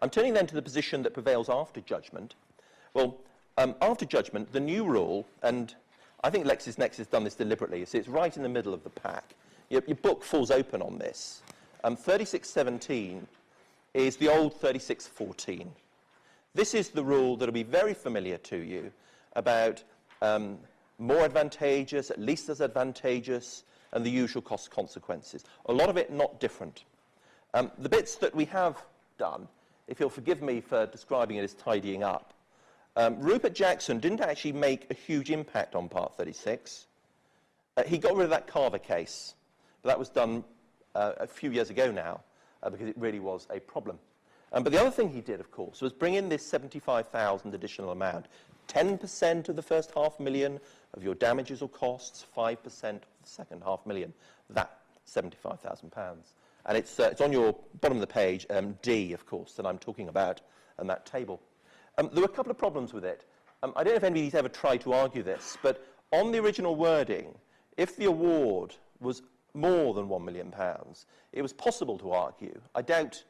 I'm turning then to the position that prevails after judgment. Well, after judgment, the new rule, and I think LexisNexis has done this deliberately, it's right in the middle of the pack. Your book falls open on this. 3617 is the old 3614. This is the rule that will be very familiar to you about more advantageous, at least as advantageous, and the usual cost consequences. A lot of it not different. The bits that we have done, if you'll forgive me for describing it as tidying up, Rupert Jackson didn't actually make a huge impact on Part 36. He got rid of that Carver case, but that was done a few years ago now, because it really was a problem. But the other thing he did, of course, was bring in this 75,000 additional amount. 10% of the first $500,000 of your damages or costs, 5% of the second $500,000. That £75,000. And it's on your bottom of the page, D, of course, that I'm talking about, and that table. There were a couple of problems with it. I don't know if anybody's ever tried to argue this, but on the original wording, if the award was more than £1 million, it was possible to argue. I doubt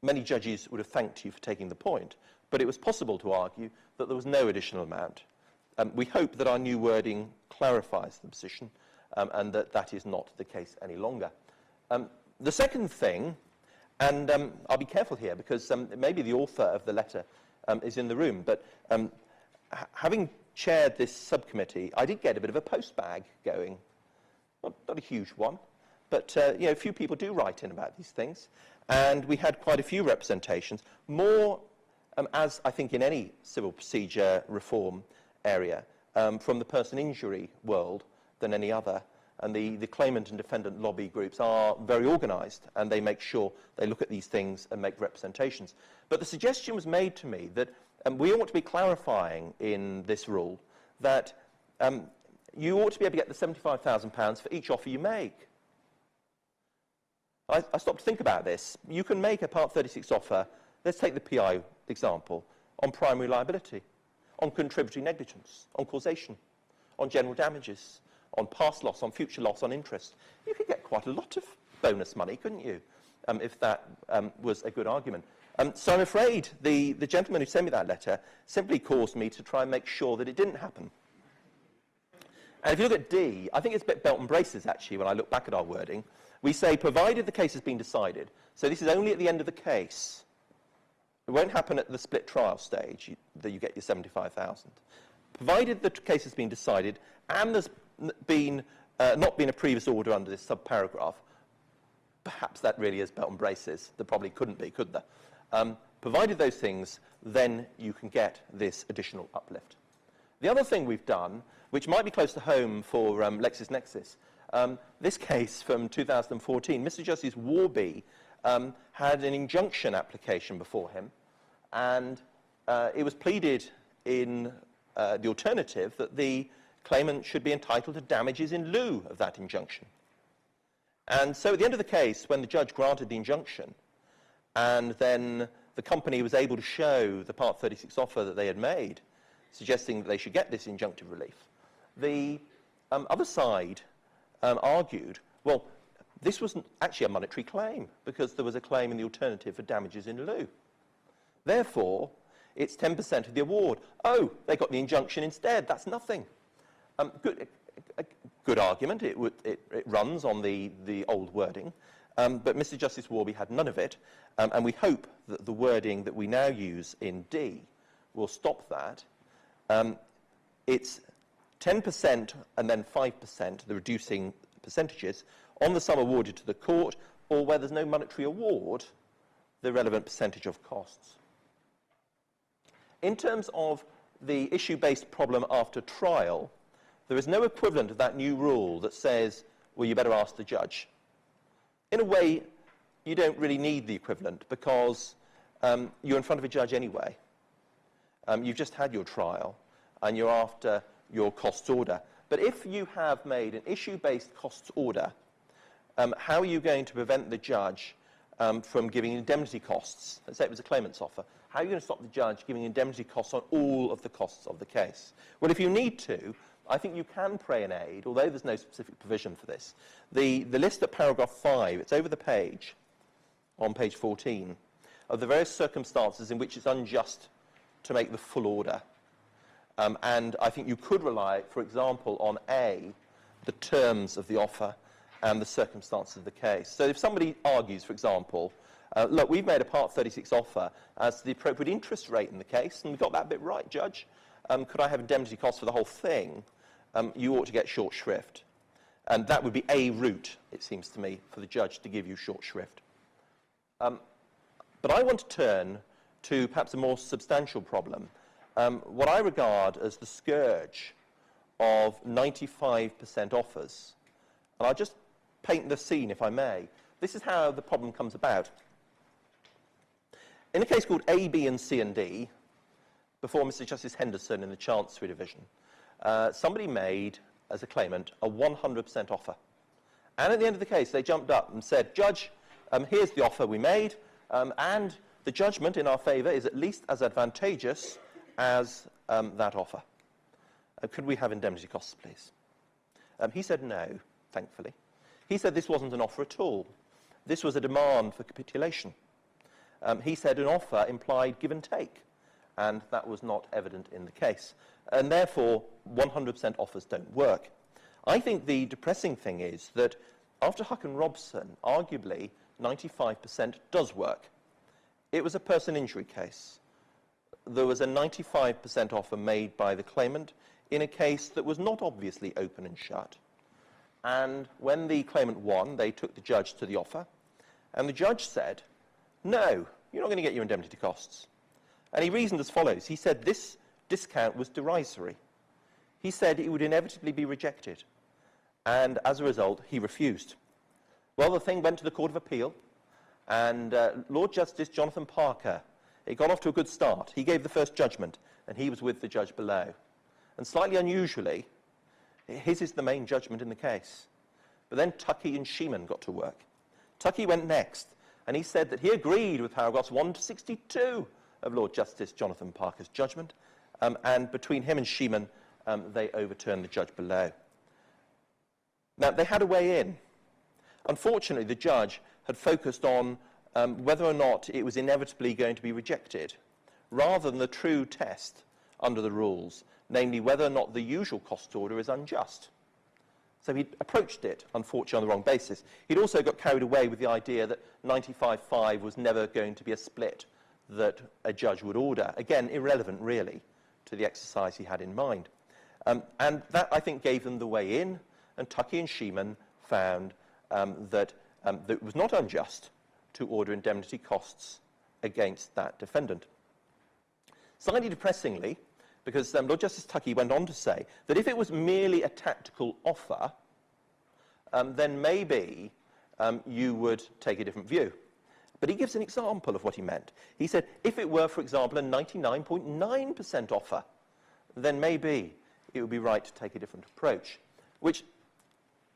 many judges would have thanked you for taking the point, but it was possible to argue that there was no additional amount. We hope that our new wording clarifies the position and that that is not the case any longer. The second thing, and I'll be careful here because maybe the author of the letter is in the room, but having chaired this subcommittee, I did get a bit of a postbag going. Not a huge one, but you know, a few people do write in about these things, and we had quite a few representations, more as I think in any civil procedure reform area, from the person injury world than any other. And the claimant and defendant lobby groups are very organised, and they make sure they look at these things and make representations. But the suggestion was made to me that we ought to be clarifying in this rule that you ought to be able to get the £75,000 for each offer you make. I stopped to think about this. You can make a Part 36 offer, let's take the PI example, on primary liability, on contributory negligence, on causation, on general damages, on past loss, on future loss, on interest. You could get quite a lot of bonus money, couldn't you, if that was a good argument. So I'm afraid the gentleman who sent me that letter simply caused me to try and make sure that it didn't happen. And if you look at D, I think it's a bit belt and braces, actually, when I look back at our wording. We say, provided the case has been decided, so this is only at the end of the case. It won't happen at the split trial stage that you get your 75,000. Provided the case has been decided and there's not been a previous order under this subparagraph, perhaps that really is belt and braces. There probably couldn't be, could there? Provided those things, then you can get this additional uplift. The other thing we've done, which might be close to home for LexisNexis, this case from 2014, Mr. Justice Warby had an injunction application before him, and it was pleaded in the alternative that the claimant should be entitled to damages in lieu of that injunction. And so at the end of the case, when the judge granted the injunction, and then the company was able to show the Part 36 offer that they had made, suggesting that they should get this injunctive relief, the other side argued, well, this wasn't actually a monetary claim, because there was a claim in the alternative for damages in lieu. Therefore, it's 10% of the award. Oh, they got the injunction instead. That's nothing. Good argument. It runs on the old wording. But Mr. Justice Warby had none of it. And we hope that the wording that we now use in D will stop that. It's 10% and then 5%, the reducing percentages, on the sum awarded to the court, or where there's no monetary award, the relevant percentage of costs. In terms of the issue-based problem after trial, there is no equivalent of that new rule that says, well, you better ask the judge. In a way, you don't really need the equivalent because you're in front of a judge anyway. You've just had your trial and you're after your costs order. But if you have made an issue-based costs order, how are you going to prevent the judge from giving indemnity costs? Let's say it was a claimant's offer. How are you going to stop the judge giving indemnity costs on all of the costs of the case? Well, if you need to, I think you can pray an aid, although there's no specific provision for this. The list at paragraph 5, it's over the page, on page 14, of the various circumstances in which it's unjust to make the full order. And I think you could rely, for example, on A, the terms of the offer and the circumstances of the case. So if somebody argues, for example, look, we've made a Part 36 offer as to the appropriate interest rate in the case, and we got that bit right, Judge. Could I have indemnity costs for the whole thing? You ought to get short shrift. And that would be a route, it seems to me, for the judge to give you short shrift. But I want to turn to perhaps a more substantial problem, what I regard as the scourge of 95% offers. And I'll just paint the scene, if I may. This is how the problem comes about. In a case called A, B, and C and D, before Mr. Justice Henderson in the Chancery Division, somebody made, as a claimant, a 100% offer. And at the end of the case, they jumped up and said, Judge, here's the offer we made, and the judgment in our favour is at least as advantageous as that offer. Could we have indemnity costs, please? He said no, thankfully. He said this wasn't an offer at all. This was a demand for capitulation. He said an offer implied give and take, and that was not evident in the case. And therefore, 100% offers don't work. I think the depressing thing is that after Huck and Robson, arguably 95% does work. It was a person injury case. There was a 95% offer made by the claimant in a case that was not obviously open and shut. And when the claimant won, they took the judge to the offer, and the judge said, no, you're not going to get your indemnity costs. And he reasoned as follows. He said this discount was derisory. He said it would inevitably be rejected. And as a result, he refused. Well, the thing went to the Court of Appeal, and Lord Justice Jonathan Parker, it got off to a good start. He gave the first judgment, and he was with the judge below. And slightly unusually, his is the main judgment in the case. But then Tuckey and Sheeman got to work. Tuckey went next, and he said that he agreed with paragraphs 1 to 62 of Lord Justice Jonathan Parker's judgment, and between him and Sheeman, they overturned the judge below. Now, they had a way in. Unfortunately, the judge had focused on whether or not it was inevitably going to be rejected, rather than the true test under the rules, namely whether or not the usual cost order is unjust. So he approached it, unfortunately, on the wrong basis. He'd also got carried away with the idea that 95-5 was never going to be a split that a judge would order. Again, irrelevant, really, to the exercise he had in mind. And that, I think, gave them the way in, and Tuckey and Sheeman found that it was not unjust to order indemnity costs against that defendant. Slightly depressingly, because Lord Justice Tuckey went on to say that if it was merely a tactical offer, then maybe you would take a different view. But he gives an example of what he meant. He said, if it were, for example, a 99.9% offer, then maybe it would be right to take a different approach, which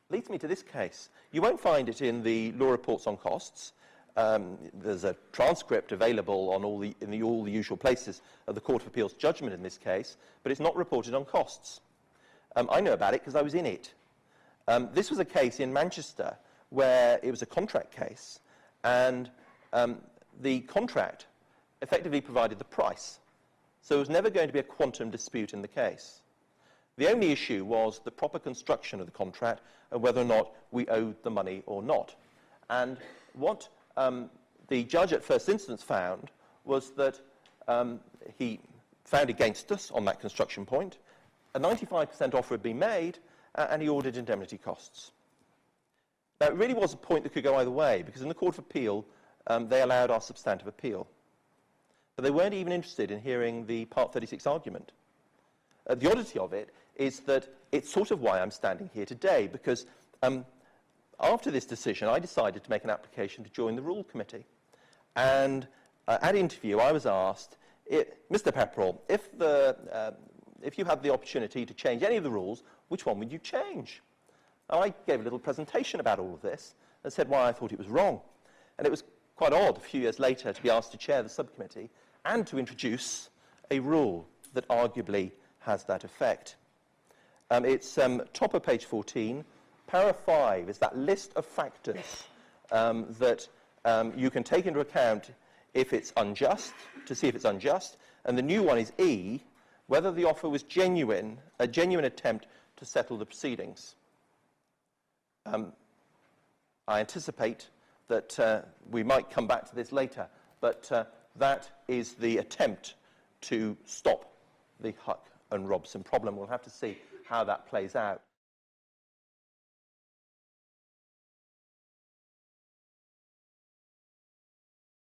leads me to this case. You won't find it in the law reports on costs. There's a transcript available on all the usual places of the Court of Appeal's judgment in this case, but it's not reported on costs. I know about it because I was in it. This was a case in Manchester where it was a contract case, and the contract effectively provided the price. So there was never going to be a quantum dispute in the case. The only issue was the proper construction of the contract and whether or not we owed the money or not. And what the judge at first instance found was that he found against us on that construction point. A 95% offer had been made, and he ordered indemnity costs. Now, it really was a point that could go either way, because in the Court of Appeal, they allowed our substantive appeal. But they weren't even interested in hearing the Part 36 argument. The oddity of it is that it's sort of why I'm standing here today, because after this decision, I decided to make an application to join the Rule Committee. And at interview, I was asked, Mr. Pepperell, if you had the opportunity to change any of the rules, which one would you change? And I gave a little presentation about all of this and said why I thought it was wrong. And it was quite odd a few years later to be asked to chair the subcommittee and to introduce a rule that arguably has that effect. It's top of page 14. Para 5 is that list of factors that you can take into account if it's unjust, to see if it's unjust, and the new one is E, whether the offer was genuine, a genuine attempt to settle the proceedings. I anticipate that we might come back to this later, but that is the attempt to stop the Huck and Robson problem. We'll have to see how that plays out.